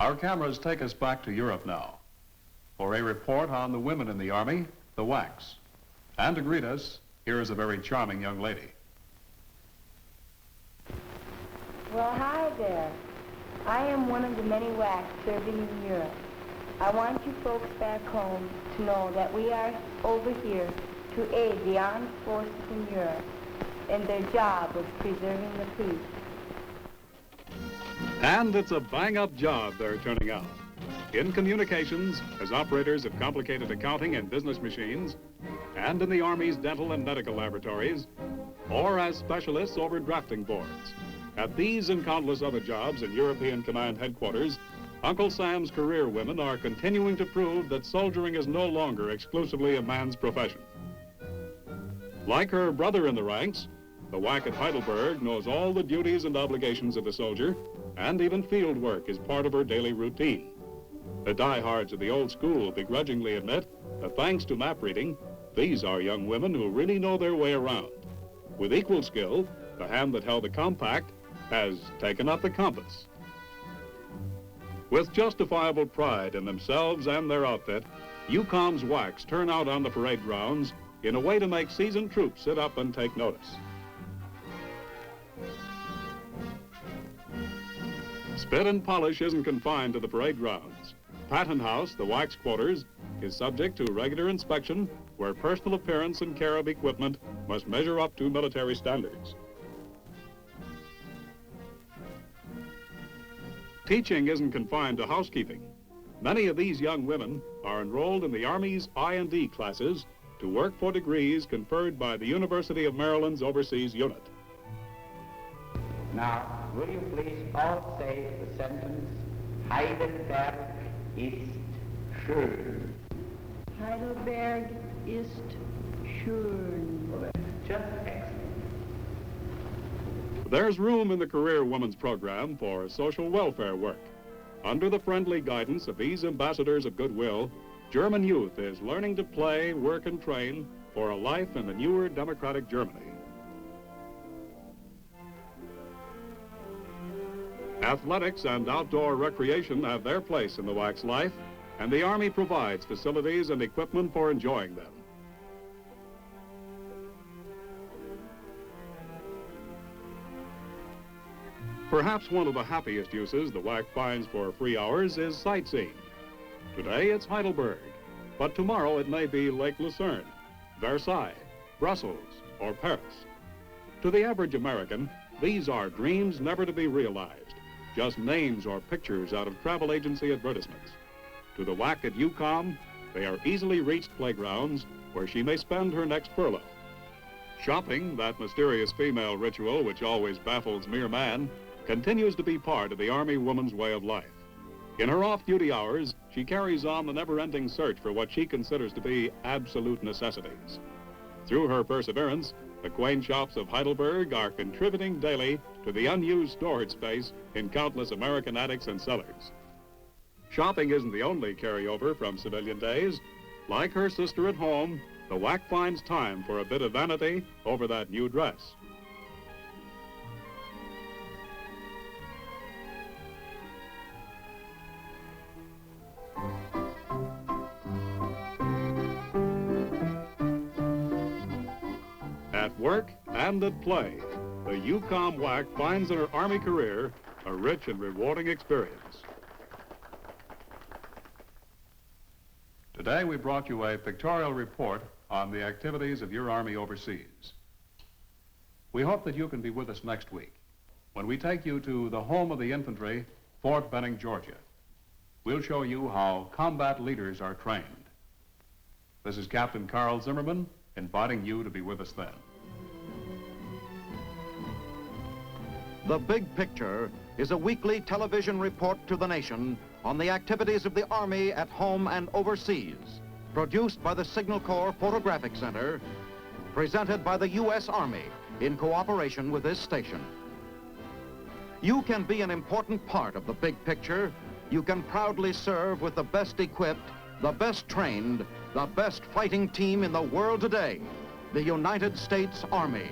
Our cameras take us back to Europe now for a report on the women in the Army, the WACs. And to greet us, here is a very charming young lady. Well, hi there. I am one of the many WACs serving in Europe. I want you folks back home to know that we are over here to aid the armed forces in Europe in their job of preserving the peace. And it's a bang-up job they're turning out. In communications, as operators of complicated accounting and business machines, and in the Army's dental and medical laboratories, or as specialists over drafting boards. At these and countless other jobs in European Command Headquarters, Uncle Sam's career women are continuing to prove that soldiering is no longer exclusively a man's profession. Like her brother in the ranks, the WAC at Heidelberg knows all the duties and obligations of the soldier, and even field work is part of her daily routine. The diehards of the old school begrudgingly admit that thanks to map reading, these are young women who really know their way around. With equal skill, the hand that held the compact has taken up the compass. With justifiable pride in themselves and their outfit, UCOM's WACs turn out on the parade grounds in a way to make seasoned troops sit up and take notice. Spit and polish isn't confined to the parade grounds. Patton House, the WAC's quarters, is subject to regular inspection where personal appearance and care of equipment must measure up to military standards. Teaching isn't confined to housekeeping. Many of these young women are enrolled in the Army's I&D classes to work for degrees conferred by the University of Maryland's Overseas Unit. Now, will you please all say the sentence, Heidelberg ist schön. Heidelberg ist schön. Well, that's just excellent. There's room in the Career Women's Program for social welfare work. Under the friendly guidance of these ambassadors of goodwill, German youth is learning to play, work, and train for a life in the newer democratic Germany. Athletics and outdoor recreation have their place in the WAC's life, and the Army provides facilities and equipment for enjoying them. Perhaps one of the happiest uses the WAC finds for free hours is sightseeing. Today it's Heidelberg, but tomorrow it may be Lake Lucerne, Versailles, Brussels, or Paris. To the average American, these are dreams never to be realized, just names or pictures out of travel agency advertisements. To the WAC at UCOM, they are easily reached playgrounds where she may spend her next furlough. Shopping, that mysterious female ritual which always baffles mere man, continues to be part of the Army woman's way of life. In her off-duty hours, she carries on the never-ending search for what she considers to be absolute necessities. Through her perseverance, the quaint shops of Heidelberg are contributing daily to the unused storage space in countless American attics and cellars. Shopping isn't the only carryover from civilian days. Like her sister at home, the WAC finds time for a bit of vanity over that new dress. At work and at play, the UCOM WAC finds in her Army career a rich and rewarding experience. Today we brought you a pictorial report on the activities of your Army overseas. We hope that you can be with us next week when we take you to the home of the infantry, Fort Benning, Georgia. We'll show you how combat leaders are trained. This is Captain Carl Zimmerman inviting you to be with us then. The Big Picture is a weekly television report to the nation on the activities of the Army at home and overseas, produced by the Signal Corps Photographic Center, presented by the U.S. Army in cooperation with this station. You can be an important part of the Big Picture. You can proudly serve with the best equipped, the best trained, the best fighting team in the world today, the United States Army.